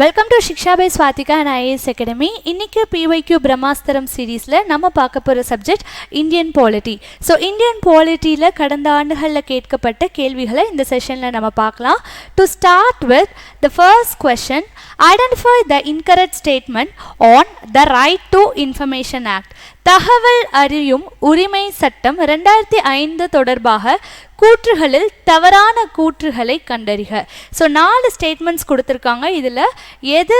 Welcome to Shiksha by Swathika and IAS Academy. இன்னைக்கு PYQ பிரம்மாஸ்திரம் சீரீஸ்ல நம்ம பார்க்க போற subject Indian polity. So Indian பாலிட்டியில் கடந்த ஆண்டுகளில் கேட்கப்பட்ட கேள்விகளை இந்த செஷனில் நம்ம பார்க்கலாம். To start with the first question, identify the incorrect statement on the right to information act. தகவல் அறியும் உரிமை சட்டம் 2005 தொடர்பாக கூற்றுகளில் தவறான கூற்றுகளை கண்டறிக. ஸோ 4 ஸ்டேட்மெண்ட்ஸ் கொடுத்துருக்காங்க. இதில் எது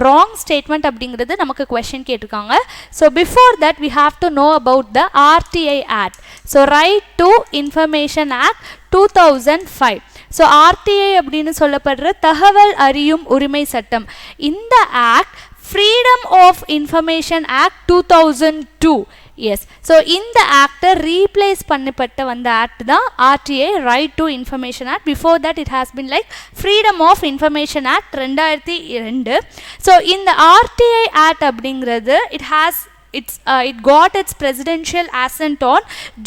ராங் ஸ்டேட்மெண்ட் அப்படிங்கிறது நமக்கு கொஷின் கேட்டிருக்காங்க. So before that we have to know about the RTI act. So right to information act 2005. So RTI அப்படின்னு சொல்லப்படுற தகவல் அறியும் உரிமை சட்டம். இந்த act freedom of information act 2002. Yes, so இந்த ஆக்டை ரீப்ளேஸ் பண்ணப்பட்ட வந்த ஆக்ட் தான் RTI right to information act. Before that it has been like freedom of information act 2002. So இந்த RTI ஆக்ட் அப்படிங்கிறது it got its presidential assent on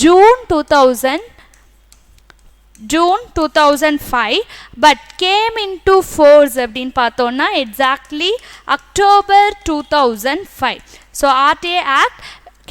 June 2005 but came into force அப்படின்னு பார்த்தோன்னா exactly October 2005. So RTI Act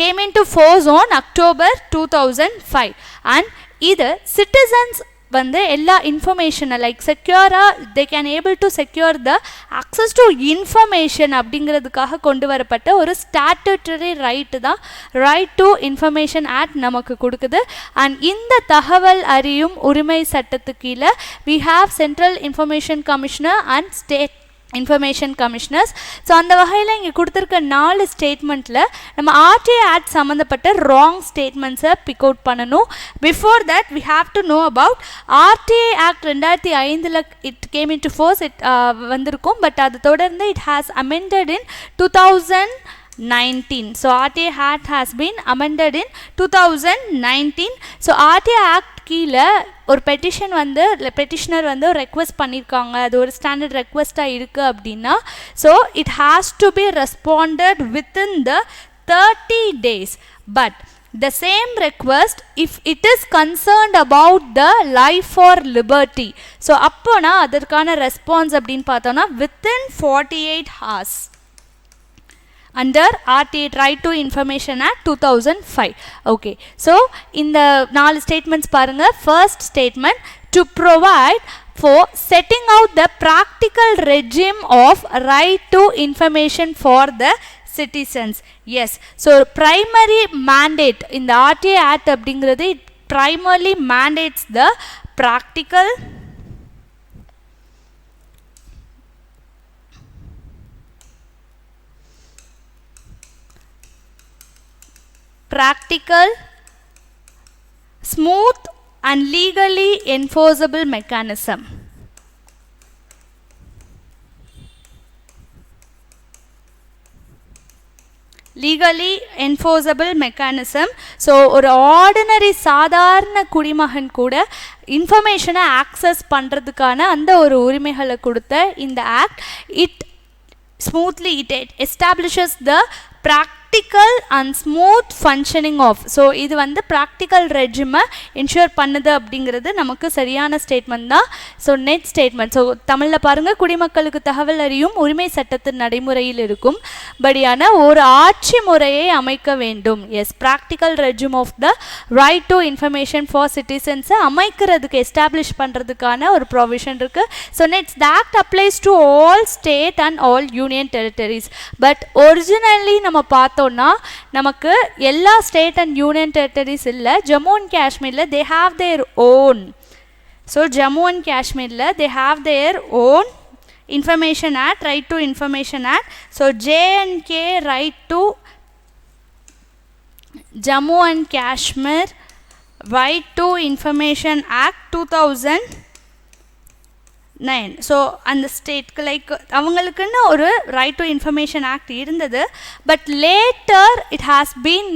came into force on October 2005 and இது citizens வந்து எல்லா இன்ஃபர்மேஷனை like செக்யூராக they can able to secure the access to information அப்படிங்கிறதுக்காக கொண்டு வரப்பட்ட ஒரு ஸ்டாட்யூட்டரி ரைட்டு தான் ரைட் டு இன்ஃபர்மேஷன் ஆக்ட் நமக்கு கொடுக்குது. அண்ட் இந்த தகவல் அறியும் உரிமை சட்டத்துக்கு கீழே we have central information commissioner and state information commissioners. So அந்த வகையில் இங்கே கொடுத்துருக்க 4 ஸ்டேட்மெண்ட்டில் நம்ம RTI ஆக்ட் சம்மந்தப்பட்ட ராங் ஸ்டேட்மெண்ட்ஸை பிக் அவுட் பண்ணணும். Before that we have to know about RTI act 2005 it came in to force வந்திருக்கும். பட் அது தொடர்ந்து it has amended in 2019. So RTI Act has been amended in 2019. So RTI Act கீழே ஒரு petition வந்து petitioner வந்து request பண்ணியிருக்காங்க, அது ஒரு ஸ்டாண்டர்ட் ரெக்வெஸ்ட்டாக இருக்குது அப்படின்னா so it has to be responded within the 30 days. But the same request if it is concerned about the life or liberty, so அப்போனா அதற்கான ரெஸ்பான்ஸ் அப்படின்னு பார்த்தோன்னா within 48 hours under RTI Right to Information Act 2005. Okay, so இந்த 4 statements பாருங்க. First statement, to provide for setting out the practical regime of right to information for the citizens. Yes, so primary mandate in the RTI Act அப்படிங்கிறது it primarily mandates the practical smooth and legally enforceable mechanism. legally enforceable mechanism. So ஒரு ordinary சாதாரண குடிமகன் கூட இன்ஃபர்மேஷனை access பண்ணுறதுக்கான அந்த ஒரு உரிமைகளை கொடுத்த இந்த act it smoothly it establishes the practical and smooth functioning of. So இது வந்து ப்ராக்டிக்கல் ரெஜிமை இன்ஷூர் பண்ணுது அப்படிங்கிறது நமக்கு சரியான ஸ்டேட்மெண்ட் தான். ஸோ நெக்ஸ்ட் ஸ்டேட்மெண்ட், ஸோ தமிழில் பாருங்கள், குடிமக்களுக்கு தகவல் அறியும் உரிமை சட்டத்தின் நடைமுறையில் இருக்கும் படியான ஒரு ஆட்சி முறையை அமைக்க வேண்டும். Yes, practical regime of the right to information for சிட்டிசன்ஸை அமைக்கிறதுக்கு எஸ்டாப்ளிஷ் பண்ணுறதுக்கான ஒரு ப்ரொவிஷன் இருக்குது. So next, the act applies to all state and all union territories. But originally நம்ம பார்த்தோம்னா நமக்கு எல்லா ஸ்டேட் அண்ட் யூனியன் டெரிட்டரிஸ் இல்லை. ஜம்மு அண்ட் காஷ்மீரில் they have their own. So Jammu and காஷ்மீரில் they have their own information act, right to information act. So JNK right to Jammu and Kashmir right to information act 2009. So அந்த ஸ்டேட்க்கு like அவங்களுக்குன்னு ஒரு right to information act இருந்தது. But later it has been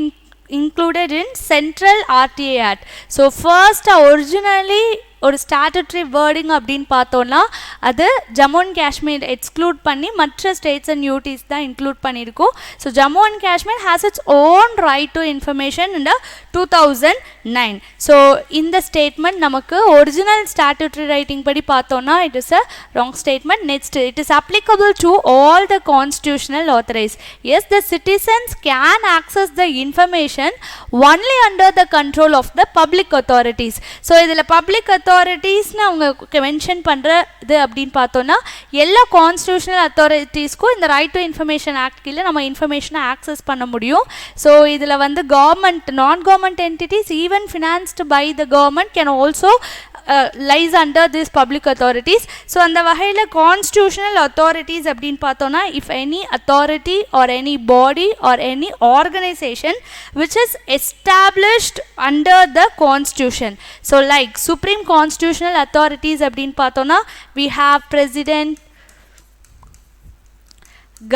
included in central RTI Act. So first originally ஒரு ஸ்டாட்டுட்ரி wording அப்படின்னு பார்த்தோன்னா அது Jammu and Kashmir exclude பண்ணி மற்ற ஸ்டேட்ஸ் அண்ட் யூனிட்டிஸ் தான் இன்க்ளூட் பண்ணியிருக்கோம். So Jammu and Kashmir has its own right to information in 2009. So இந்த ஸ்டேட்மெண்ட் நமக்கு ஒரிஜினல் ஸ்டாட்டுட்ரி ரைட்டிங் படி பார்த்தோன்னா it is a wrong statement. Next, it is applicable to all the constitutional authorized. Yes, the citizens can access the information only under the control of the public authorities. So இதில் public authorities-னு அவங்க mention பண்ணுறது அப்படின்னு பார்த்தோன்னா எல்லா constitutional அத்தாரிட்டிஸ்க்கும் இந்த right to information act கீழே நம்ம இன்ஃபர்மேஷனை ஆக்சஸ் பண்ண முடியும். ஸோ இதில் வந்து கவர்மெண்ட், நான் government entities even financed by the government can also lies under these public authorities. So அந்த வகையில் கான்ஸ்டியூஷனல் அத்தாரிட்டிஸ் அப்படின்னு பார்த்தோன்னா if any authority or any body or any organization which is established under the constitution. So like supreme constitutional authorities அப்படின்னு பார்த்தோன்னா we have president,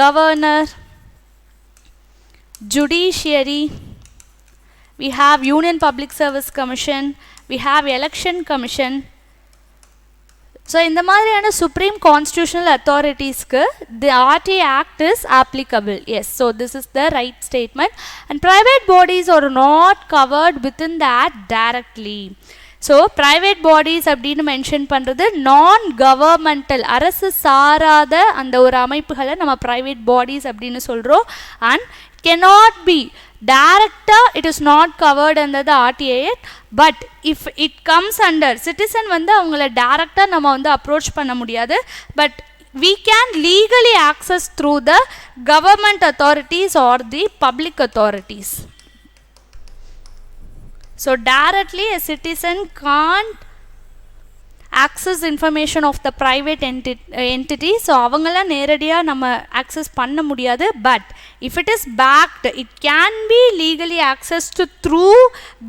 governor, judiciary, we have union public service commission, we have election commission. So இந்த மாதிரியான supreme constitutional அத்தாரிட்டிஸ்க்கு the RTA act is applicable. Yes, so this is the right statement. And private bodies are not covered within the act directly. So private bodies அப்படின்னு mention பண்ணுறது non governmental, அரசு சாராத அந்த ஒரு அமைப்புகளை நம்ம ப்ரைவேட் பாடிஸ் அப்படின்னு சொல்கிறோம். And cannot be director, it is not covered under the RTA Act. But if it comes under citizen வந்து அவங்கள டைரக்டா நம்ம வந்து அப்ரோச் பண்ண முடியாது. But we can legally access through the government authorities or the public authorities. So directly a citizen can't access information of the private entity. So அவங்களாம் நேரடியாக நம்ம access பண்ண முடியாது. But if it is backed, it can be legally accessed through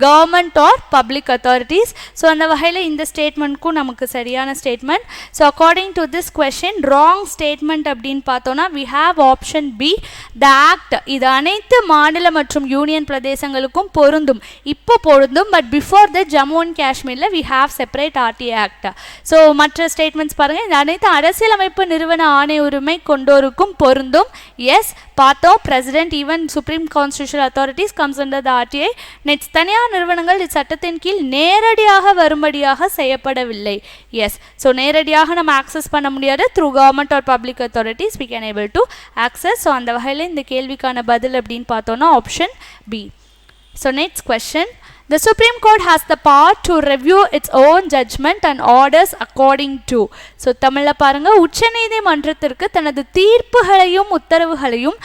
government or public authorities. So அந்த வகையில் இந்த ஸ்டேட்மெண்ட்க்கும் நமக்கு சரியான statement. So according to this question wrong statement அப்படின்னு பார்த்தோன்னா we have option B, the act. இது அனைத்து மாநில மற்றும் யூனியன் பிரதேசங்களுக்கும் பொருந்தும், இப்போ பொருந்தும். But before the Jammu and காஷ்மீரில் we have separate RTA Act. So மற்ற ஸ்டேட்மெண்ட்ஸ் பாருங்கள், இந்த அனைத்து அரசியலமைப்பு நிறுவன ஆணைய உரிமை கொண்டோருக்கும் பொருந்தும். எஸ் பார்த்தோம், president even supreme constitutional authorities comes under the RTA. Next, தனியார் நிறுவனங்கள் இச்சட்டத்தின் கீழ் நேரடியாக வரும்படியாக செய்யப்படவில்லை. எஸ், ஸோ நேரடியாக நம்ம ஆக்சஸ் பண்ண முடியாது. Through government or public authorities we can able to access. So அந்த வகையில் இந்த கேள்விக்கான பதில் அப்படின்னு பார்த்தோன்னா option B. So next question, the Supreme Court has the power to review its own judgment and orders according to. So தமிழில் பாருங்கள், உச்சநீதிமன்றத்திற்கு தனது தீர்ப்புகளையும் உத்தரவுகளையும்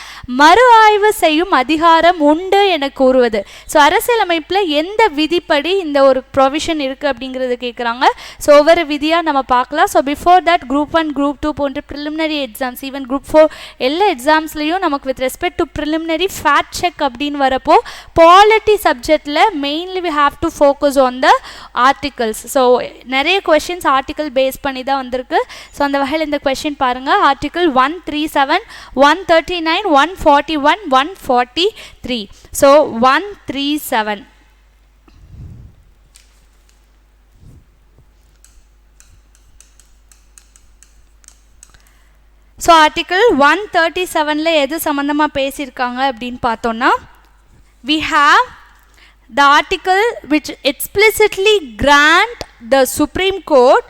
மறு ஆய்வு செய்யும் அதிகாரம் உண்டு என கூறுவது. ஸோ அரசியலமைப்பில் எந்த விதிப்படி இந்த ஒரு ப்ரொவிஷன் இருக்குது அப்படிங்கிறது கேட்குறாங்க. ஸோ ஒவ்வொரு விதியாக நம்ம பார்க்கலாம். So before that group 1, group 2 போன்ற ப்ரிலிமினரி எக்ஸாம்ஸ், ஈவன் குரூப் 4 எல்லா எக்ஸாம்ஸ்லையும் நமக்கு with respect to preliminary fact check அப்படின்னு வரப்போ பாலிட்டி சப்ஜெக்டில் mainly we have to focus on the articles. So நிறைய questions article base பண்ணி தான் வந்திருக்கு. ஸோ அந்த வகையில் இந்த கொஸ்டின் பாருங்கள், ஆர்டிகிள் 137, 139, 141, 143. ஸோ 137. ஸோ ஆர்டிகிள் 137ல எது சம்மந்தமாக பேசியிருக்காங்க அப்படின்னு பார்த்தோன்னா we have the article which explicitly grant the Supreme Court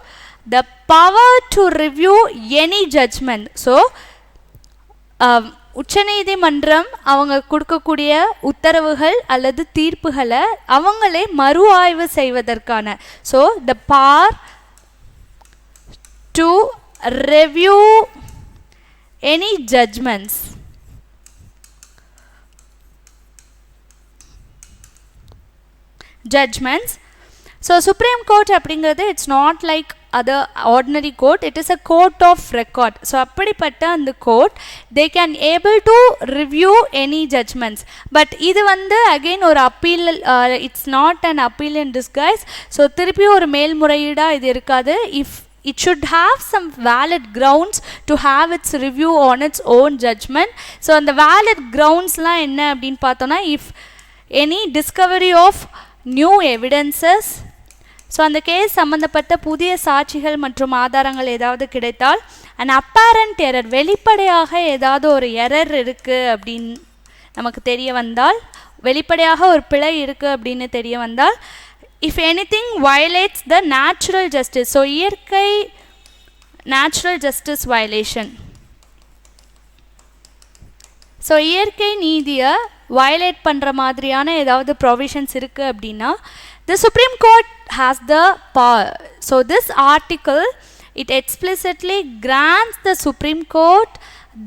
the power to review any judgment. So உச்சநீதிமன்றம் அவங்க கொடுக்கக்கூடிய உத்தரவுகள் அல்லது தீர்ப்புகளை அவங்களே மறு ஆய்வு செய்வதற்கான, so the power to review any judgments. So supreme court அப்படிங்கிறது it's not like other ordinary court, it is a court of record. So அப்படிப்பட்ட அந்த court they can able to review any judgments. But இது வந்து again ஒரு appeal, it's not an appeal in disguise. So திருப்பி ஒரு மேல்முறையீடாக இது இருக்காது. If it should have some valid grounds to have its review on its own judgment. So அந்த valid groundsலாம் என்ன அப்படின்னு பார்த்தோன்னா, if any discovery of new evidences, so அந்த கேஸ் சம்மந்தப்பட்ட புதிய சாட்சிகள் மற்றும் ஆதாரங்கள் ஏதாவது கிடைத்தால் an apparent error வெளிப்படையாக ஏதாவது ஒரு எரர் இருக்குது அப்படின்னு நமக்கு தெரிய வந்தால், வெளிப்படையாக ஒரு பிழை இருக்குது அப்படின்னு தெரிய வந்தால், if anything violates the natural justice, so இயற்கை natural justice violation, ஸோ இயற்கை நீதியை வயலேட் பண்ணுற மாதிரியான ஏதாவது ப்ரொவிஷன்ஸ் இருக்குது அப்படின்னா the Supreme Court has the power. So this article, it explicitly grants the Supreme Court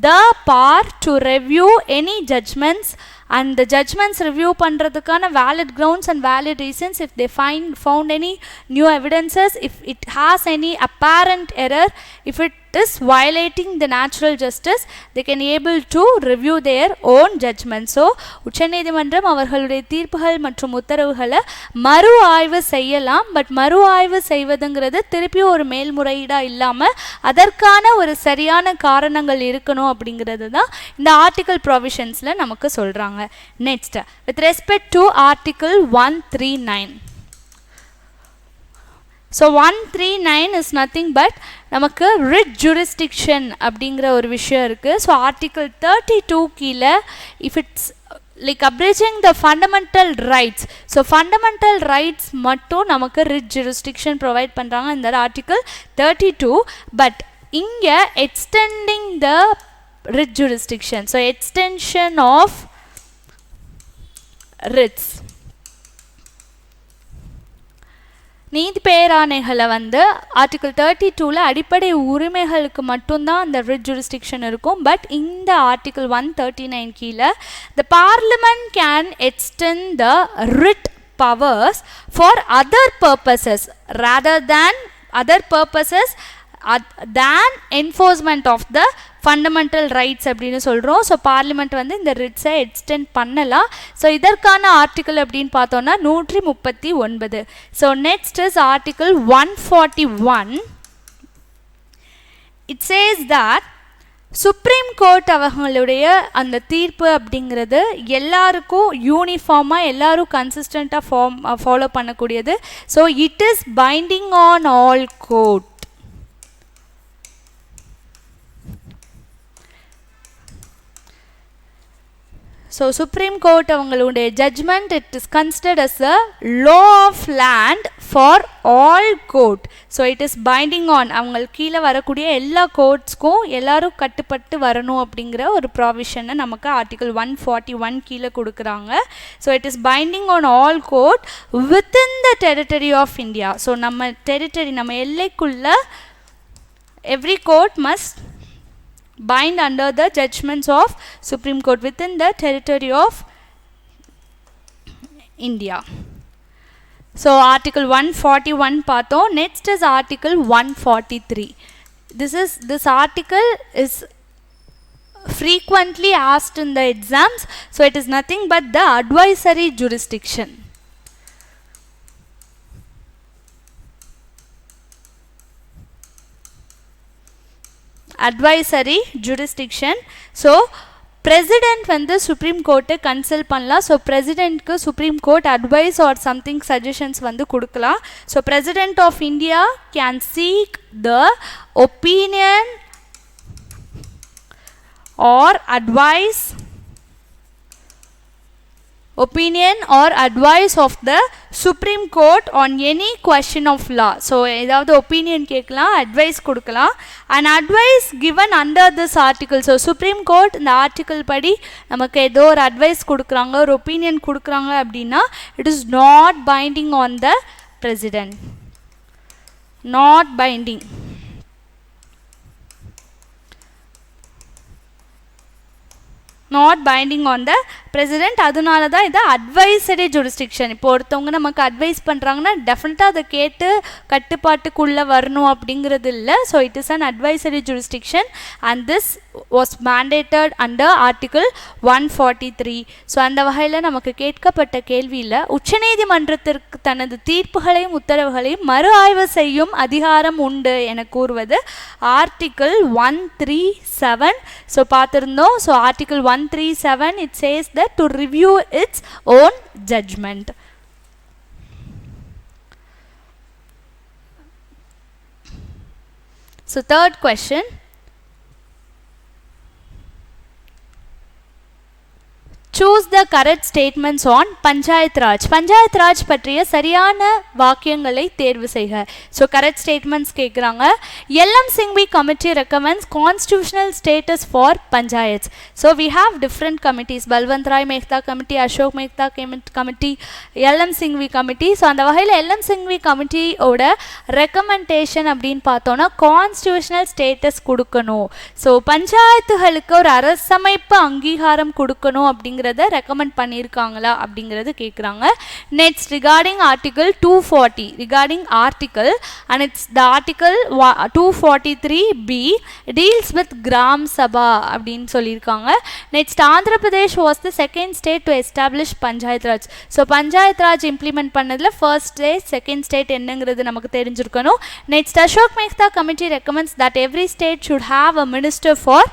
the power to review any judgments, and the judgments review பண்றதுக்கான valid grounds and valid reasons if they found any new evidences, if it has any apparent error, if it is violating the natural justice, they can able to review their own judgment. So உச்சநீதிமன்றம் அவர்களுடைய தீர்ப்புகள் மற்றும் உத்தரவுகளை மறு ஆய்வு செய்யலாம். But மறு ஆய்வு செய்வதுங்கிறது திருப்பி ஒரு மேல்முறையீடா இல்லாமல் அதற்கான ஒரு சரியான காரணங்கள் இருக்கணும் அப்படிங்கிறது தான் இந்த ஆர்டிகல் ப்ரொவிஷன்ஸில் நமக்கு சொல்கிறாங்க. Next, with respect to Article 139. So 139 is nothing but நமக்கு writ jurisdiction அப்படிங்கிற ஒரு விஷயம் இருக்குது. ஸோ Article 32 கீழே if it's like abridging the fundamental rights, so fundamental rights மட்டும் நமக்கு writ jurisdiction ப்ரொவைட் பண்ணுறாங்க இந்த Article 32. பட் இங்கே extending the writ jurisdiction, so extension of writs, நீதி பேராணைகளை வந்து ஆர்டிகிள் 32ல் அடிப்படை உரிமைகளுக்கு மட்டும்தான் அந்த ரிட் ஜூரிஸ்டிக்ஷன் இருக்கும். பட் இந்த ஆர்டிகிள் 139 கீழே the parliament can extend the writ powers for other purposes rather than other purposes than enforcement of the fundamental rights அப்படின்னு சொல்கிறோம். ஸோ பார்லிமெண்ட் வந்து இந்த ரிட்ஸை எக்ஸ்டெண்ட் பண்ணலாம். ஸோ இதற்கான ஆர்டிக்கிள் அப்படின்னு பார்த்தோன்னா 139. So next is article 141. It says that Supreme court அவங்களுடைய அந்த தீர்ப்பு அப்படிங்கிறது எல்லாருக்கும் யூனிஃபார்மாக எல்லாரும் கன்சிஸ்டண்ட்டாக ஃபாலோ பண்ணக்கூடியது. So it is binding on all court. So supreme court அவங்களுடைய judgment it is considered as a law of land for all court. So it is binding on அவங்களுக்கு கீழே வரக்கூடிய எல்லா கோர்ட்ஸ்க்கும் எல்லாரும் கட்டுப்பட்டு வரணும் அப்படிங்கிற ஒரு ப்ராவிஷனை நமக்கு ஆர்டிகிள் 141 கீழே கொடுக்குறாங்க. So it is binding on all court within the territory of India. So நம்ம டெரிட்டரி நம்ம எல்லைக்குள்ள every court must bind under the judgments of Supreme Court within the territory of India. So article 141 பார்த்தோம். Next is article 143. This article is frequently asked in the exams. So it is nothing but the advisory jurisdiction. Advisory jurisdiction. So president வந்து supreme கோர்ட்டை consult பண்ணலாம். So பிரசிடெண்ட்க்கு supreme court advice or something suggestions வந்து கொடுக்கலாம். So president of India can seek the opinion or advice of the Supreme Court on any question of law. So ஏதாவது opinion கேட்கலாம், advice கொடுக்கலாம். and advice given under this article. So Supreme Court இந்த article படி நமக்கு ஏதோ ஒரு advice கொடுக்குறாங்க, ஒரு ஒப்பீனியன் கொடுக்குறாங்க அப்படின்னா it is not binding on the president. not binding. Not binding on the president. அதனால தான் இது அட்வைசரி ஜூரிஸ்டிக்ஷன். இப்போ ஒருத்தவங்க நமக்கு அட்வைஸ் பண்ணுறாங்கன்னா டெஃபினட்டாக அதை கேட்டு கட்டுப்பாட்டுக்குள்ளே வரணும் அப்படிங்கிறது இல்லை. So it is an advisory jurisdiction and this was mandated under article 143. So அந்த வகையில் நமக்கு கேட்கப்பட்ட கேள்வியில் உச்சநீதிமன்றத்திற்கு தனது தீர்ப்புகளையும் உத்தரவுகளையும் மறு ஆய்வு செய்யும் அதிகாரம் உண்டு என கூறுவது ஆர்டிகிள் 137. ஸோ பார்த்துருந்தோம். So article 137 it says that to review its own judgment. So third question, choose the correct statements on Panchayat Raj. Panchayat Raj பற்றிய சரியான வாக்கியங்களை தேர்வு செய்க. So correct statements கேக்குறாங்க. LM Singhvi committee recommends constitutional status for panchayats. So we have different committees. Balwant Rai Mehta committee, Ashok Mehta committee, LM Singhvi committee. So அந்த வகையில LM Singhvi committee ஓட recommendation அப்படினு பார்த்தோம்னா constitutional status கொடுக்கணும். So பஞ்சாயத்துகளுக்கு ஒரு அரசமைப்பு அங்கீகாரம் கொடுக்கணும் அப்படிங்கறத ரெக்கமெண்ட் பண்ணிருக்காங்களா அப்படிங்கறது கேக்குறாங்க. Next, regarding article 240, regarding article, and it's the article 243B deals with Gram Sabha அப்படினு சொல்லிருக்காங்க. Next, Andhra Pradesh was the second state to establish Panchayat Raj. So Panchayat Raj implement பண்ணதுல first state, second state என்னங்கிறது நமக்கு தெரிஞ்சிருக்கணும். Next, Ashok Mehta committee recommends that every state should have a minister for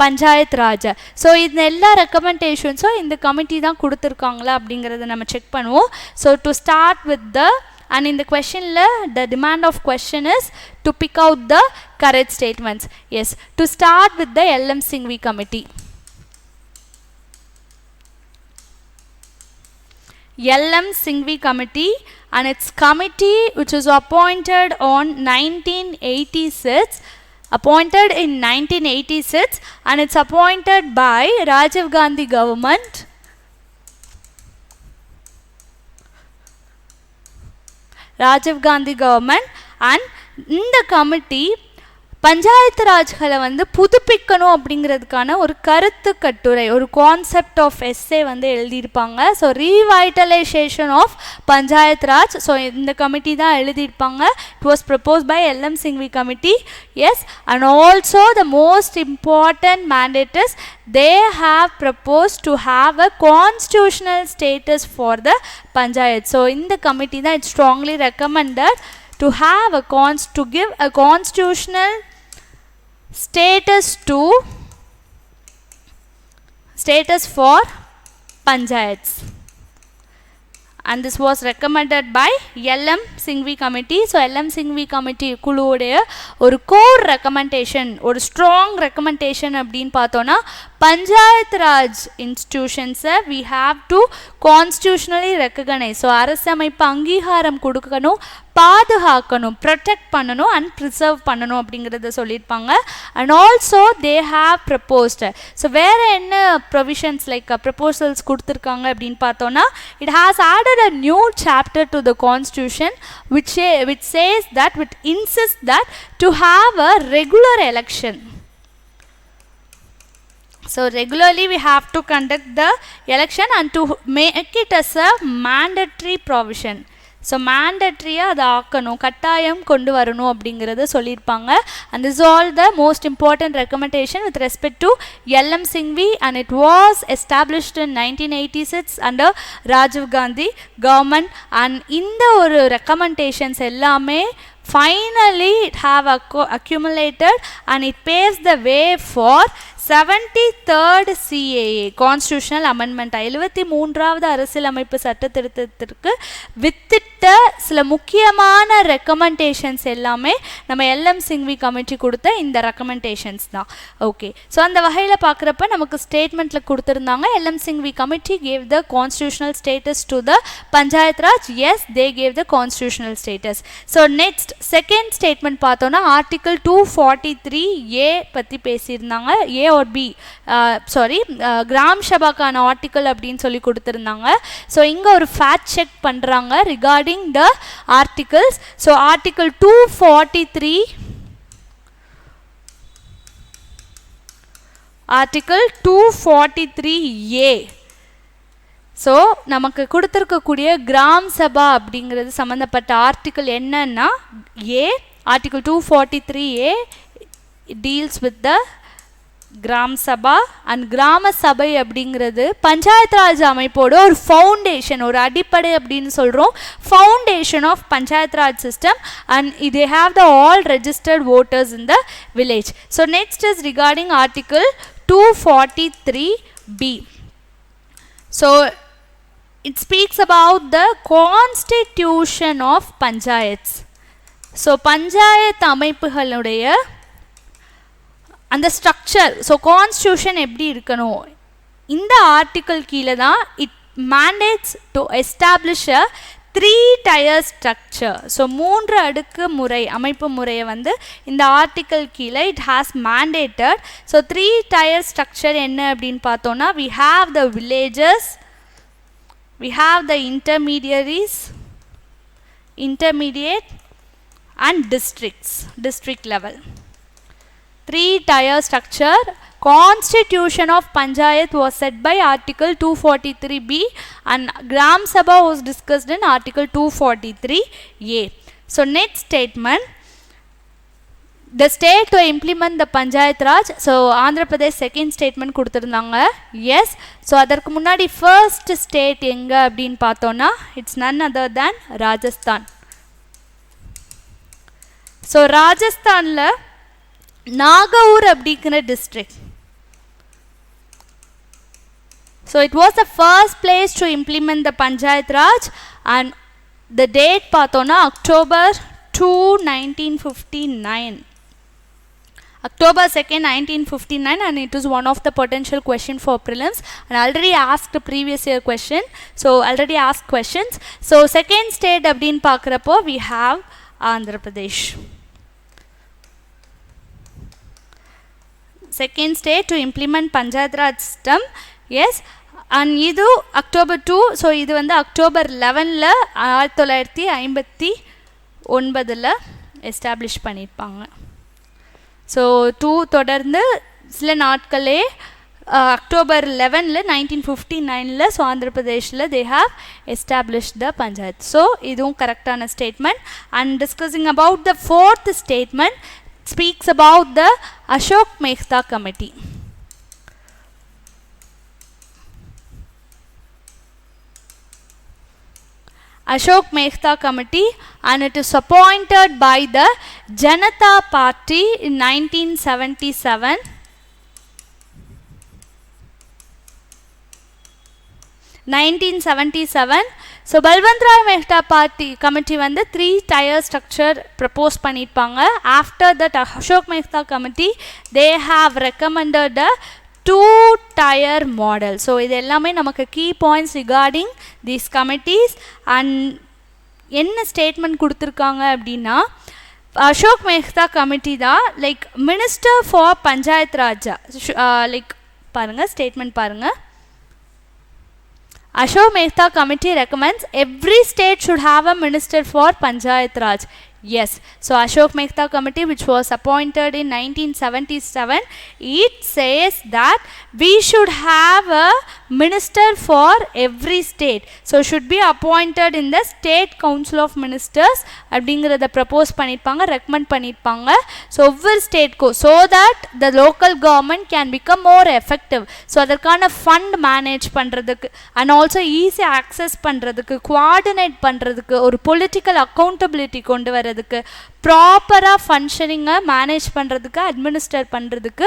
Panchayat Raj. So இந்த எல்லா ரெக்கமெண்டேஷன்ஸும் இந்த committee தான் கொடுத்துருக்காங்களா அப்படிங்கிறத நம்ம செக் பண்ணுவோம். So to start with the, and in the questionல the demand of question is to pick out the correct statements. Yes, to start with the LM Singhvi committee. LM Singhvi committee, and its committee which was appointed on 1986, appointed in 1986, and it's appointed by Rajiv Gandhi government. Rajiv Gandhi government, and in the committee panchayat ராஜ்களை வந்து புதுப்பிக்கணும் அப்படிங்கிறதுக்கான ஒரு கருத்து கட்டுரை, ஒரு concept of essay வந்து எழுதியிருப்பாங்க. So revitalisation of Panchayat Raj. So இந்த committee தான் எழுதியிருப்பாங்க. It was propose by LM Singhvi committee. Yes, and also the most important mandate is they have proposed to have a constitutional status for the panchayat. So in the committee that it strongly recommended to have a to give a constitutional status for panchayats, and this was recommended by LM Singhvi committee. So LM Singhvi committee குழுவுடைய ஒரு core recommendation, ஒரு strong recommendation அப்படின்னு பார்த்தோன்னா பஞ்சாயத் ராஜ் இன்ஸ்டிடியூஷன்ஸை we have to constitutionally recognize. So அரசமைப்பு அங்கீகாரம் கொடுக்கணும், பாதுகாக்கணும், ப்ரொடெக்ட் பண்ணணும், அண்ட் ப்ரிசர்வ் பண்ணணும் அப்படிங்கிறத சொல்லியிருப்பாங்க. And also they have proposed. So வேறு என்ன ப்ரொவிஷன்ஸ் லைக் ப்ரப்போசல்ஸ் கொடுத்துருக்காங்க அப்படின்னு பார்த்தோன்னா it has added a new chapter to the constitution which says that, which insists that to have a regular election. So regularly we have to conduct the election and to make it as a mandatory provision. So மேண்டட்ரியாக அதை ஆக்கணும், கட்டாயம் கொண்டு வரணும் அப்படிங்கிறத சொல்லியிருப்பாங்க. And this all the most important recommendation with respect to LM Singhvi, and it was established in 1986 under Rajiv Gandhi government. And இந்த ஒரு ரெக்கமெண்டேஷன்ஸ் எல்லாமே finally it have accumulated, and it paves the way for 73rd CAA Constitutional Amendment. 73வது அரசியலமைப்பு சட்ட திருத்தத்திற்கு வித்திட்ட சில முக்கியமான recommendations எல்லாமே நம்ம LM Singhvi கமிட்டி கொடுத்த இந்த ரெக்கமெண்டேஷன்ஸ் தான். ஓகே, ஸோ அந்த வகையில் பார்க்குறப்ப நமக்கு ஸ்டேட்மெண்ட்டில் கொடுத்துருந்தாங்க LM Singhvi committee gave the constitutional status to the Panchayat Raj. Yes, they gave the constitutional status. So next second statement பார்த்தோன்னா ஆர்டிக்கிள் 243A பற்றி பேசியிருந்தாங்க. A or B, கிராம் சபாக்கான ஆர்டிக்கிள் அப்படின்னு சொல்லி கொடுத்துருந்தாங்க. ஸோ இங்கே ஒரு ஃபேக்ட் செக் பண்ணுறாங்க regarding the articles. So article 243, article 243A. So நமக்கு கொடுத்துருக்கக்கூடிய கிராம் சபா அப்படிங்கிறது சம்மந்தப்பட்ட ஆர்டிக்கிள் என்னன்னா A, article 243A deals with the Gram Sabha. And கிராம சபை அப்படிங்கிறது பஞ்சாயத்து ராஜ் அமைப்போட ஒரு ஃபவுண்டேஷன், ஒரு அடிப்படை அப்படின்னு சொல்கிறோம். Foundation of panchayat Raj system, and they have the all registered voters in the village. So next is regarding article 243B. So it speaks about the constitution of panchayats. So பஞ்சாயத்து அமைப்புகளுடைய அந்த ஸ்ட்ரக்சர். ஸோ கான்ஸ்டியூஷன் எப்படி இருக்கணும், இந்த article கீழே தான் it mandates to establish a 3-tier structure. So 3 அடுக்கு முறை அமைப்பு முறையை வந்து இந்த ஆர்டிக்கல் கீழே it has mandated. So 3-tier structure என்ன அப்படின்னு பார்த்தோன்னா, we have the villages, we have the intermediate and district level. 3-tier structure. Constitution of Panchayat was set by Article 243B and Gram Sabha was discussed in Article 243A. So next statement, the state to implement the Panchayat Raj. So Andhra Pradesh second statement கொடுத்திருந்தாங்க. Yes. So அதற்கு முன்னாடி first state எங்க அப்படின்னு பார்த்தோன்னா, it's none other than Rajasthan. So ராஜஸ்தான்ல நாகூர் அப்படிங்கிற district. So it was the first place to implement the Panchayat Raj and the date பார்த்தோன்னா October 2, 1959. October 2nd, 1959, and it is one of the potential question for prelims and already asked previous year question. So already asked questions. So second state அப்படின்னு பார்க்குறப்போ we have Andhra Pradesh. Second state to implement Panchayat Raj system. Yes. And இது October 2. So இது வந்து October 11ல் 1959 establish பண்ணியிருப்பாங்க. So 2 தொடர்ந்து சில நாட்களே October 11ல் 1959 ஸோ ஆந்திர பிரதேஷில் they have establish the Panchayat. So இதுவும் கரெக்டான statement. And discussing about the fourth statement speaks about the Ashok Mehta committee. Ashok Mehta Committee, and it is appointed by the Janata Party in 1977. So Balwant Rai Mehta Party Committee வந்து 3-tier structure propose பண்ணிருப்பாங்க. After that Ashok Mehta Committee they have recommended a 2-tier model. So இது எல்லாமே நமக்கு key points regarding these committees. and என்ன statement கொடுத்துருக்காங்க அப்படின்னா, Ashok Mehta committee தான் like minister for panchayat Raja. Like பாருங்கள் ஸ்டேட்மெண்ட் பாருங்கள். Ashok Mehta Committee recommends every state should have a minister for Panchayat Raj. Yes. So Ashok Mehta Committee, which was appointed in 1977, it says that we should have a minister for every state. So should be appointed in the State Council of Ministers. அப்படிங்கிறத propose பண்ணியிருப்பாங்க, recommend பண்ணியிருப்பாங்க. So ஒவ்வொரு ஸ்டேட்க்கும் so that the local government can become more effective. So அதற்கான fund manage பண்ணுறதுக்கு and also ஈஸியாக access பண்ணுறதுக்கு, coordinate பண்ணுறதுக்கு, ஒரு பொலிட்டிக்கல் அக்கௌண்டபிலிட்டி கொண்டு வர ப்ராப்பராக ஃபங்க்ஷனிங்கை மேனேஜ் பண்ணுறதுக்கு, அட்மினிஸ்டர் பண்ணுறதுக்கு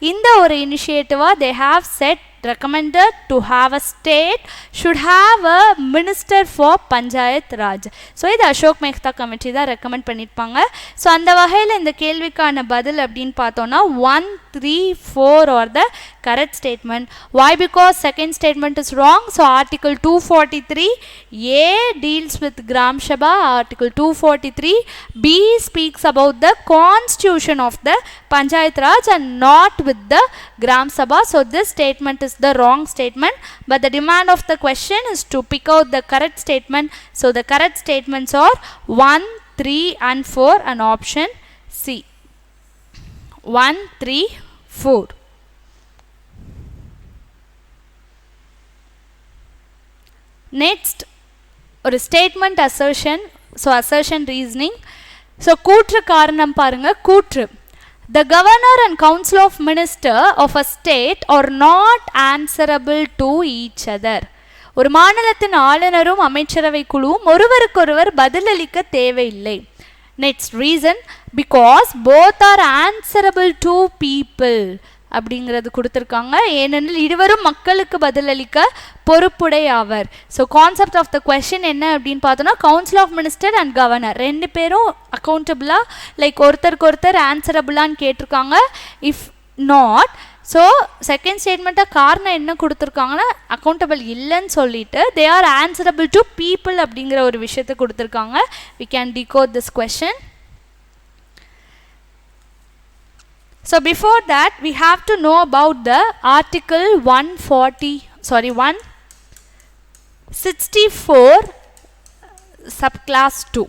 இந்த ஒரு இனிஷியேட்டிவாக they have set recommended to have a state should have a minister for Panchayat Raj. So இது அசோக் மேஹ்தா கமிட்டி தான் ரெக்கமெண்ட் பண்ணியிருப்பாங்க. ஸோ அந்த வகையில் இந்த கேள்விக்கான பதில் அப்படின்னு பார்த்தோன்னா 1, 3, 4 are the correct statement. Why? Because second statement is wrong. So article 243A deals with Gram Sabha. Article 243B speaks about the constitution of the Panchayat Raj and not with the Gram Sabha. So this statement is the wrong statement, but the demand of the question is to pick out the correct statement. So the correct statements are 1, 3 and 4 and option C. 1, 3, 4. Next, ஒரு statement assertion. So assertion reasoning. So கூற்று காரணம் பாருங்க. கூற்று, the governor and council of minister of a state are not answerable to each other. ஒரு மாநிலத்தின் ஆளுநரும் அமைச்சரவை குழுவும் ஒருவருக்கொருவர் பதிலளிக்க தேவையில்லை. Next reason, because both are answerable to people அப்படிங்கிறது கொடுத்துருக்காங்க. ஏனெனில் இருவரும் மக்களுக்கு பதிலளிக்க பொறுப்புடை ஆவர். So concept of the question என்ன அப்படின்னு பார்த்தோன்னா, council of minister and governor ரெண்டு பேரும் அக்கௌண்டபிளாக லைக் ஒருத்தருக்கு ஒருத்தர் ஆன்சரபிளான்னு கேட்டிருக்காங்க. If not. ஸோ செகண்ட் ஸ்டேட்மெண்ட்டை காரணம் என்ன கொடுத்துருக்காங்கன்னா அக்கௌண்டபிள் இல்லைன்னு சொல்லிட்டு they are answerable to people அப்படிங்கிற ஒரு விஷயத்தை கொடுத்துருக்காங்க. We can decode this question. So before that we have to know about the article 164 subclass 2.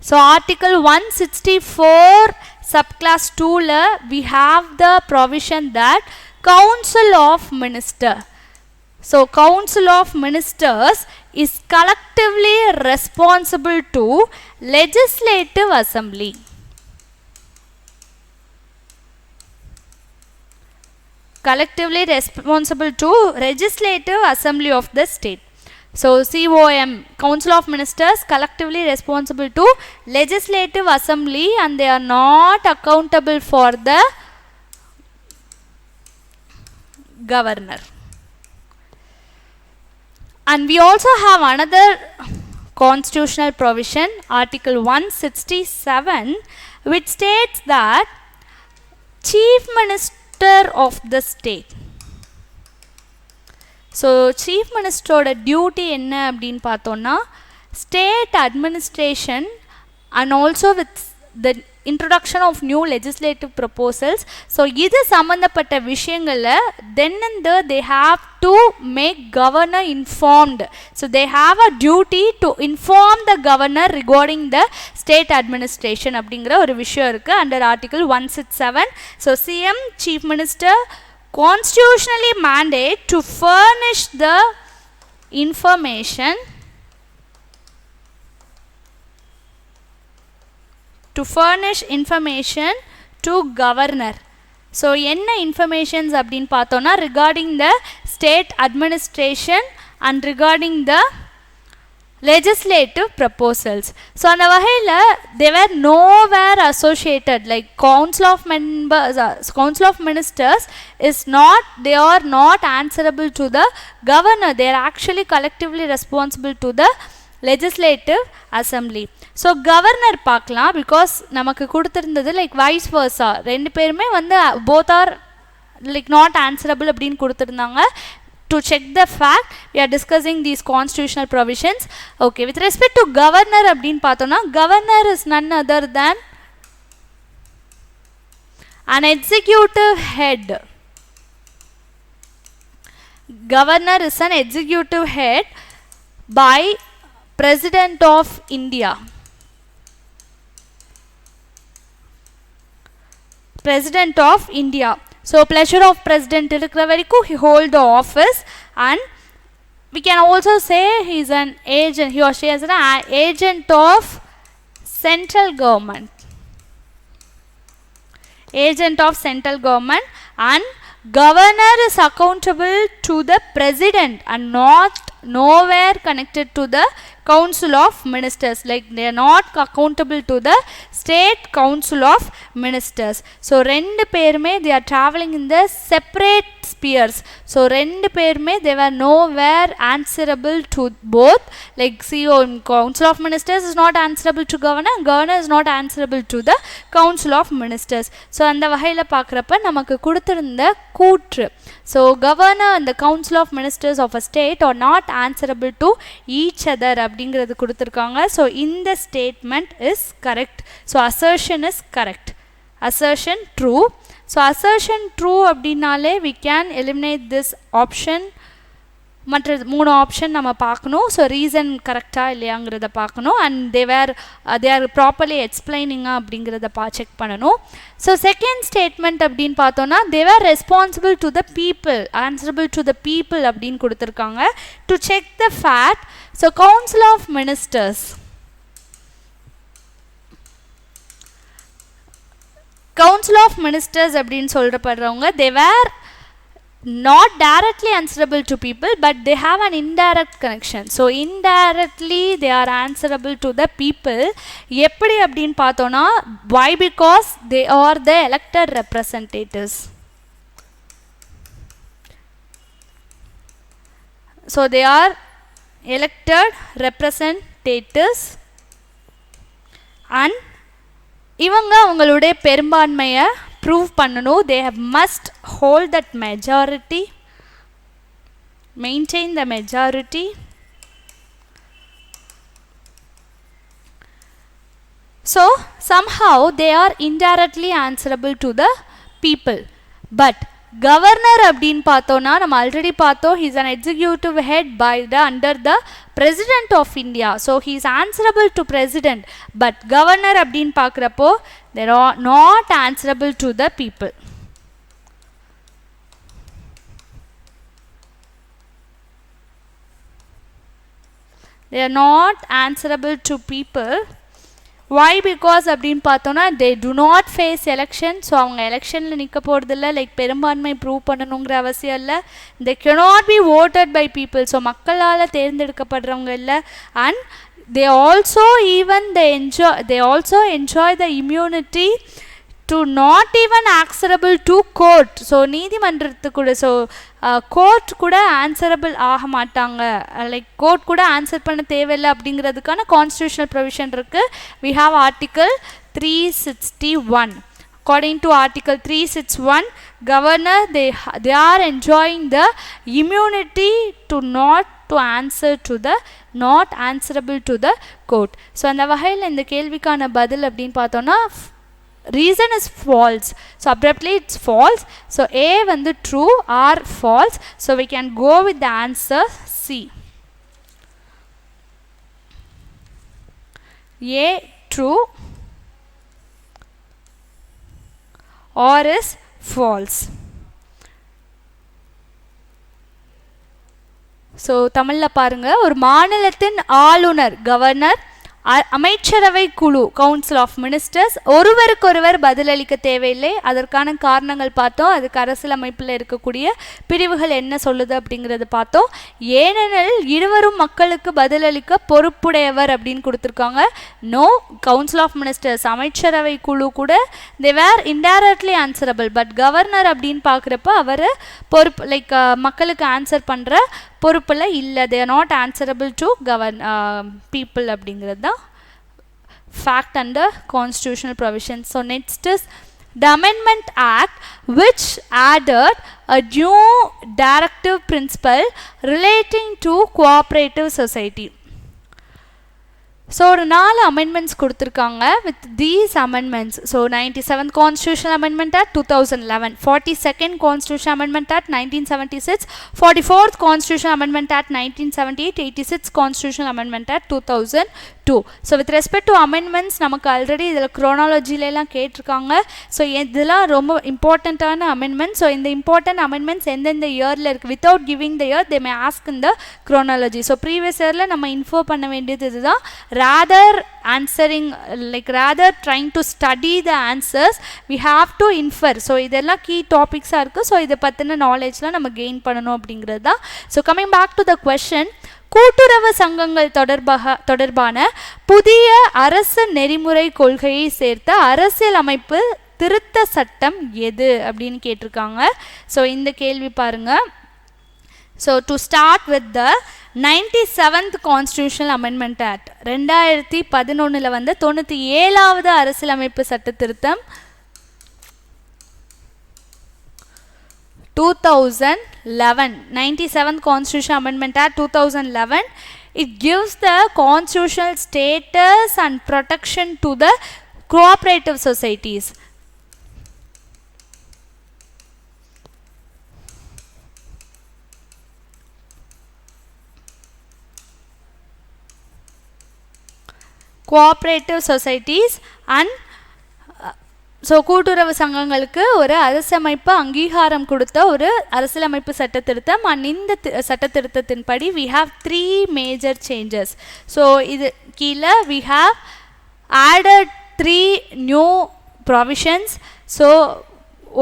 So article 164 subclass 2 la we have the provision that council of minister. So council of ministers is collectively responsible to legislative assembly. Collectively responsible to legislative assembly of the state. So COM, council of ministers, collectively responsible to legislative assembly and they are not accountable for the governor. And we also have another constitutional provision, article 167, which states that chief minister of the state. So chief minister oda duty enna appdin paathona state administration and also with the introduction of new legislative proposals. So idu sambandhapatta vishayangala then and there they have to make governor informed. So they have a duty to inform the governor regarding the state administration அப்படிங்கிற ஒரு விஷயம் இருக்கு under article 167. So CM chief minister constitutionally mandate to furnish the information to governor. So என்ன informations அப்படின் பார்த்தோன்னா regarding the state administration and regarding the legislative proposals. So அந்த வகையில் they were nowhere associated, like council of ministers is not, they are not answerable to the governor. They are actually collectively responsible to the legislative assembly. So governor பார்க்கலாம், because நமக்கு கொடுத்துருந்தது like wise வர்ஸா ரெண்டு பேருமே வந்து both are like not answerable அப்படின்னு கொடுத்துருந்தாங்க. To check the fact we are discussing these constitutional provisions. Okay, with respect to governor அப்படின்னு பார்த்தோன்னா governor is none other than an executive head. Governor is an executive head by President of India. President of India. So pleasure of president irukra varaiku he hold the office, and we can also say he is an agent, he or she is an agent of central government. Agent of central government, and governor is accountable to the president and not nowhere connected to the council of ministers, like they are not accountable to the state council of ministers. So rendu perume they are traveling in the separate spheres. So rendu perume they were nowhere answerable to both, like CEO council of ministers is not answerable to governor, governor is not answerable to the council of ministers. So அந்த வகையில் பார்க்குறப்ப நமக்கு கொடுத்திருந்த கூற்று, so governor and the council of ministers of a state are not answerable to each other அப்படிங்கிறது கொடுத்துருக்காங்க. So இந்த statement is correct. So assertion is correct, assertion true. So assertion true அப்படின்னாலே we can eliminate this option. மற்ற 3 option நம்ம பார்க்கணும். So reason கரெக்டாக இல்லையாங்கிறத பார்க்கணும், அண்ட் தே ஆர் ப்ராப்பர்லி எக்ஸ்பிளைனிங்கா அப்படிங்கிறத செக் பண்ணணும். ஸோ செகண்ட் ஸ்டேட்மெண்ட் அப்படின்னு பார்த்தோன்னா they are responsible to the people, answerable to the people அப்படின்னு கொடுத்துருக்காங்க. To check the fact, so council of ministers, council of ministers அப்படின்னு சொல்றப்படுறவங்க they were not directly answerable to people, but they have an indirect connection. So indirectly they are answerable to the people. எப்படி அப்படின்னு பார்த்தோன்னா why? Because they are the elected representatives. So they are elected representatives, and இவங்க அவங்களுடைய பெரும்பான்மையை prove பண்ணனும். They must hold that majority, maintain the majority. So somehow they are indirectly answerable to the people. But governor அப்படின்னு பார்த்தோம்னா நம்ம already பார்த்தோம், he is an executive head by the under the president of India, so he is answerable to president. But governor அப்படின்னு பார்க்குறப்போ they are not answerable to the people. They are not answerable to people. Why? Because அப்படின்னு பார்த்தோன்னா they do not face election. So அவங்க எலெக்ஷனில் நிற்க போகிறதில்ல, like பெரும்பான்மை prove பண்ணணுங்கிற அவசியம் இல்லை. they cannot be voted by people. So மக்களால் தேர்ந்தெடுக்கப்படுறவங்க இல்லை. and they also enjoy the immunity to not even answerable to court. So நீதிமன்றத்துக்கு கூட ஸோ கோர்ட் கூட ஆன்சரபிள் ஆக மாட்டாங்க, லைக் கோர்ட் கூட ஆன்சர் பண்ண தேவையில்லை அப்படிங்கிறதுக்கான கான்ஸ்டியூஷனல் ப்ரொவிஷன் இருக்குது. we have article 361. according to article 361, governor they are enjoying the immunity to not to answer to the not answerable to the court. So அந்த வகையில் இந்த கேள்விக்கான பதில் அப்படின்னு பார்த்தோன்னா reason is false. So abruptly it's false. So A வந்து true or false. So we can go with the answer C. A true or is false. So தமிழில் பாருங்க, ஒரு மாநிலத்தின் ஆளுநர் கவர்னர் அமைச்சரவை குழு கவுன்சில் ஆஃப் மினிஸ்டர்ஸ் ஒருவருக்கொருவர் பதிலளிக்க தேவையில்லை. அதற்கான காரணங்கள் பார்த்தோம். அதுக்கு அரசியலமைப்பில் இருக்கக்கூடிய பிரிவுகள் என்ன சொல்லுது அப்படிங்கிறது பார்த்தோம். ஏனெனில் இருவரும் மக்களுக்கு பதிலளிக்க பொறுப்புடையவர் அப்படின்னு கொடுத்துருக்காங்க. நோ கவுன்சில் ஆஃப் மினிஸ்டர்ஸ் அமைச்சரவை குழு கூட தே வேர் இன்டைரக்ட்லி ஆன்சரபிள். பட் கவர்னர் அப்படின்னு பார்க்குறப்ப அவர் பொறுப்பு லைக் மக்களுக்கு ஆன்சர் பண்ணுற பொறுப்பில் இல்லை. They are not answerable to people அப்படிங்கிறது தான் fact under constitutional provisions. So next is the Amendment Act which added a new directive principle relating to cooperative society. So ஒரு 4 அமெண்ட்மெண்ட்ஸ் கொடுத்துருக்காங்க. With these amendments so 97th Constitutional Amendment Act 2011, 42nd Constitutional Amendment Act 1976, 44th Constitutional Amendment Act 1978, 86th Constitutional Amendment Act 2002. So with respect to amendments நமக்கு already இதில் க்ரோனாலஜிலெலாம் கேட்டிருக்காங்க. So இதெல்லாம் ரொம்ப இம்பார்ட்டண்ட்டான amendment. So இந்த important amendments எந்தெந்த இயரில் இருக்குது without giving the year they May ask இந்த க்ரோனாலஜி. ஸோ ப்ரீவியஸ் இயரில் நம்ம இன்ஃபோ பண்ண வேண்டியது இதுதான். rather trying to study the answers we have to infer. so இதெல்லாம் key topics இருக்கு. so இதை பற்றின நாலேஜ்லாம் நம்ம கெயின் பண்ணணும் அப்படிங்கிறது தான். so coming back to the question, கூட்டுறவு சங்கங்கள் தொடர்பான புதிய அரசு நெறிமுறை கொள்கையை சேர்த்த அரசியலமைப்பு திருத்த சட்டம் எது அப்படின்னு கேட்டிருக்காங்க. ஸோ இந்த கேள்வி பாருங்க. So to start with the 97th Constitutional Amendment Act 2011 வந்து 97வது அரசியலமைப்பு சட்ட திருத்தம் 2011 97th Constitutional Amendment Act 2011. It gives the constitutional status and protection to the cooperative societies. Cooperative societies and so கூட்டுறவு சங்கங்களுக்கு ஒரு அரசமைப்பு அங்கீகாரம் கொடுத்த ஒரு அரசியலமைப்பு சட்ட திருத்தம். அண்ட் இந்த சட்ட திருத்தத்தின்படி we have 3 major changes. So இது கீழே we have added 3 new provisions. So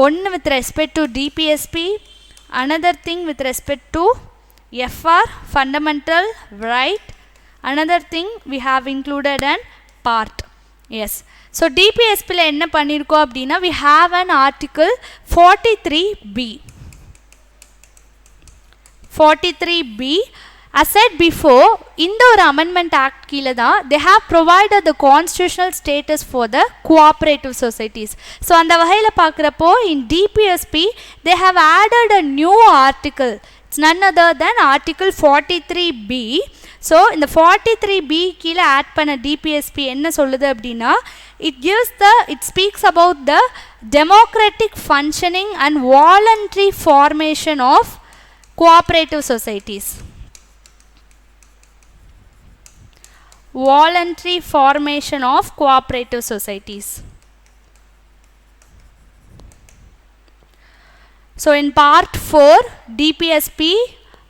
ஒன்று with respect to DPSP, another thing with respect to FR fundamental right, another thing we have included an part. yes, so DPSP ல என்ன பண்ணிருக்கோம் அப்படினா we have an article 43B as said before, இந்த ஒரு amendment act கீழ தான் they have provided the constitutional status for the cooperative societies. So அந்த வகையில் பார்க்குறப்போ in DPSP they have added a new article. It's none other than article 43B. So இந்த 43B கீழ add பண்ண DPSP என்ன சொல்லுது அப்படின்னா it speaks about the democratic functioning and voluntary formation of cooperative societies. Voluntary formation of cooperative societies. So in part 4 DPSP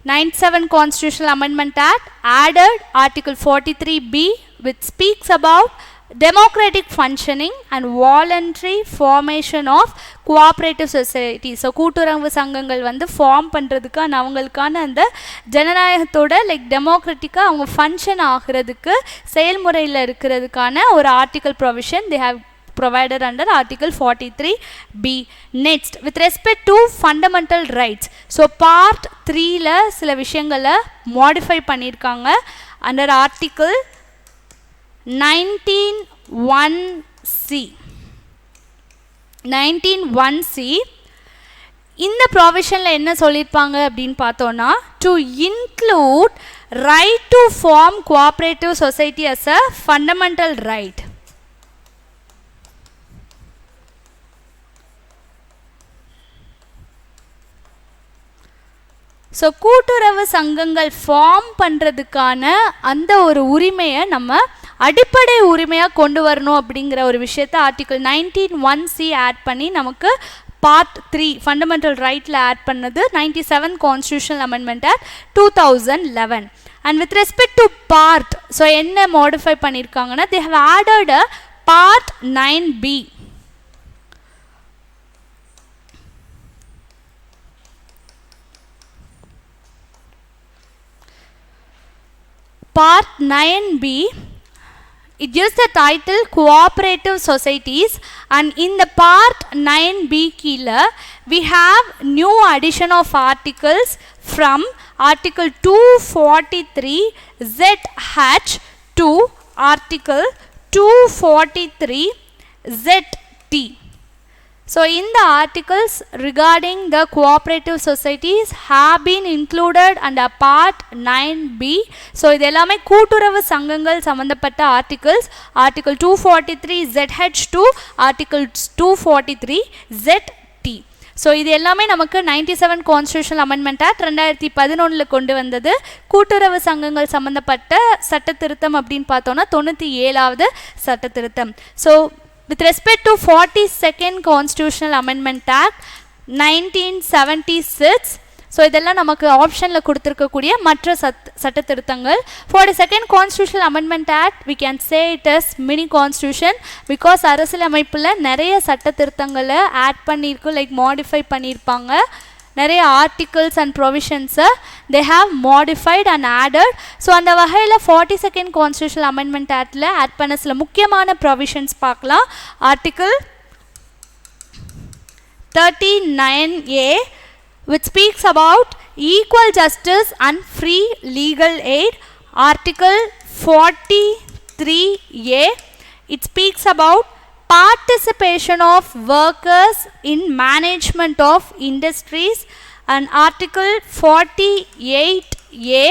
97 Constitutional Amendment Act added article 43B which speaks about democratic functioning and voluntary formation of cooperative society. So கூட்டுறவு சங்கங்கள் வந்து form பண்ணுறதுக்கு அவங்களுக்கான அந்த ஜனநாயகத்தோட like டெமோக்ராட்டிக்காக அவங்க function ஆகிறதுக்கு செயல்முறையில் இருக்கிறதுக்கான ஒரு article provision they have provided under article 43B. Next, with respect to fundamental rights, so part 3ல சில விஷயங்களை modify பண்ணியிருக்காங்க under article 19(1)(c). 19(1)(c) இந்த ப்ரொவிஷனில் என்ன சொல்லியிருப்பாங்க அப்படின்னு பார்த்தோன்னா to include right to form cooperative society as a fundamental right. So கூட்டுறவு சங்கங்கள் ஃபார்ம் பண்ணுறதுக்கான அந்த ஒரு உரிமையை நம்ம அடிப்படை உரிமையாக கொண்டு வரணும் அப்படிங்கிற ஒரு விஷயத்தை ஆர்டிக்கல் 19(1)(c) ஆட் பண்ணி நமக்கு பார்ட் 3 ஃபண்டமெண்டல் ரைட்டில் ஆட் பண்ணது 97 constitutional amendment act 2011. And with respect to part so என்ன மாடிஃபை பண்ணியிருக்காங்கன்னா they have added a part 9B. Part 9B, it gives the title Cooperative Societies, and in the Part 9B kila we have new addition of articles from Article 243ZH to Article 243ZT. So in the articles regarding the cooperative societies have been included under part 9B. So இதெல்லாமே கூட்டுறவு சங்கங்கள் சம்பந்தப்பட்ட articles, article 243ZH to article 243ZT. So இது எல்லாமே நமக்கு 97 constitutional amendment act 2011 கொண்டு வந்தது. கூட்டுறவு சங்கங்கள் சம்பந்தப்பட்ட சட்ட திருத்தம் அப்படின்னு பார்த்தோன்னா 97வது சட்ட திருத்தம். So with respect to 42nd Constitutional Amendment Act 1976, so இதெல்லாம் நமக்கு ஆப்ஷனில் கொடுத்துருக்கக்கூடிய மற்ற சட்ட திருத்தங்கள். 42nd Constitutional Amendment Act we can say it as mini constitution because அரசியலமைப்பில் நிறைய சட்ட திருத்தங்களை ஆட் பண்ணியிருக்கு, லைக் மாடிஃபை பண்ணியிருப்பாங்க. நிறைய ஆர்டிகல்ஸ் அண்ட் ப்ரொவிஷன்ஸை they have modified and added. So அந்த வகையில் 42nd கான்ஸ்டியூஷனல் அமெண்ட்மெண்ட் ஆக்டில் ஆட் பண்ண சில முக்கியமான ப்ரொவிஷன்ஸ் பார்க்கலாம். Article 39A which speaks about equal justice and free legal aid. Article 43A, it speaks about participation of workers in management of industries. And Article 48A,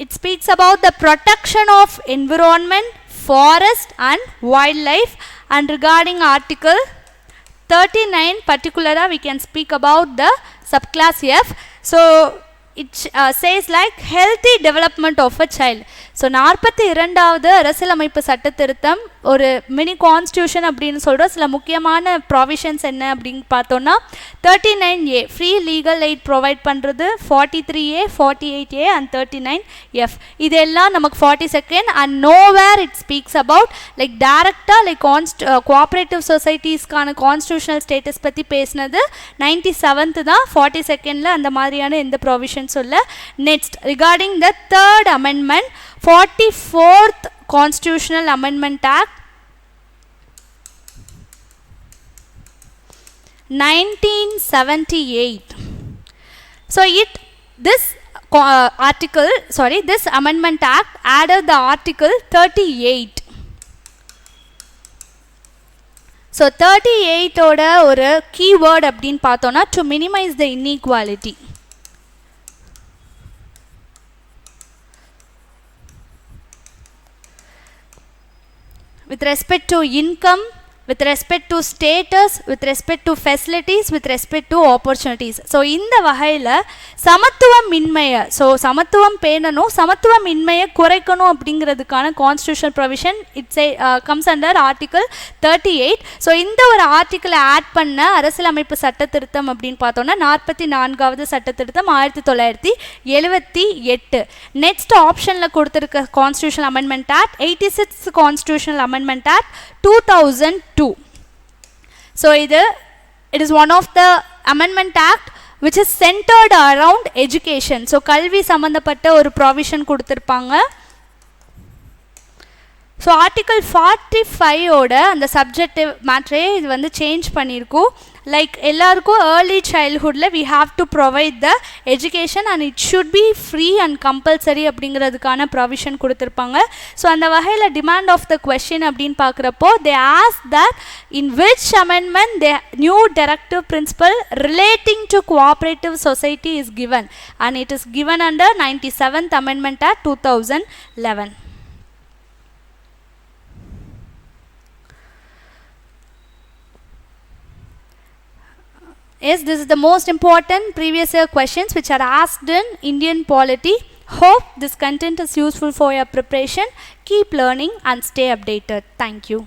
it speaks about the protection of environment, forest and wildlife. And regarding Article 39 particularly we can speak about the subclass F. So it says like healthy development of a child. So 42வது அரசியலமைப்பு சட்ட திருத்தம் ஒரு mini constitution அப்படின்னு சொல்கிற சில முக்கியமான provisions என்ன அப்படின்னு பார்த்தோன்னா 39A free legal eight provide பண்ணுறது, 43A 48A அண்ட் 39F இதெல்லாம் நமக்கு 42nd. And nowhere it speaks about like டேரக்டாக லைக் கோஆப்ரேட்டிவ் சொசைட்டிஸ்க்கான கான்ஸ்டியூஷனல் ஸ்டேட்டஸ் பற்றி பேசினது 97th தான். 42nd அந்த மாதிரியான எந்த ப்ரொவிஷன் சொல்ல. Next regarding the third amendment 44th Constitutional Amendment Act 1978. So this this Amendment Act added the Article 38. So 38 oda ஒரு keyword அப்படினு பார்த்தோம்னா to minimize the inequality. With respect to income, with respect to status, with respect to facilities, with respect to opportunities. So இந்த வகையில் சமத்துவம் இன்மையை, so சமத்துவம் பேணணும், சமத்துவம் இன்மையை குறைக்கணும் அப்படிங்கிறதுக்கான constitutional provision comes under article 38. So இந்த ஒரு ஆர்டிக்கிளை ஆட் பண்ண அரசியலமைப்பு சட்ட திருத்தம் அப்படின்னு பார்த்தோன்னா 44வது சட்ட திருத்தம் 1978. நெக்ஸ்ட் ஆப்ஷனில் கொடுத்துருக்க constitutional amendment act 86 constitutional amendment act 2002. So it is one of the amendment act which is centered around education. So kalvi sambandhapatta oru provision kuduthirpanga. So article 45 oda and the subject matter இது வந்து change பண்ணிருக்கும். Like எல்லாருக்கும் early childhood la we have to provide the education and it should be free and compulsory அப்படிங்கிறதுக்கான provision கொடுத்திருப்பாங்க. So அந்த வகையில demand of the question அப்படின்னு பார்க்குறப்போ they ask that in which amendment the new directive principle relating to cooperative society is given, and it is given under 97th Amendment Act 2011. Yes, this is the most important previous year questions which are asked in Indian polity. Hope this content is useful for your preparation. Keep learning and stay updated. Thank you.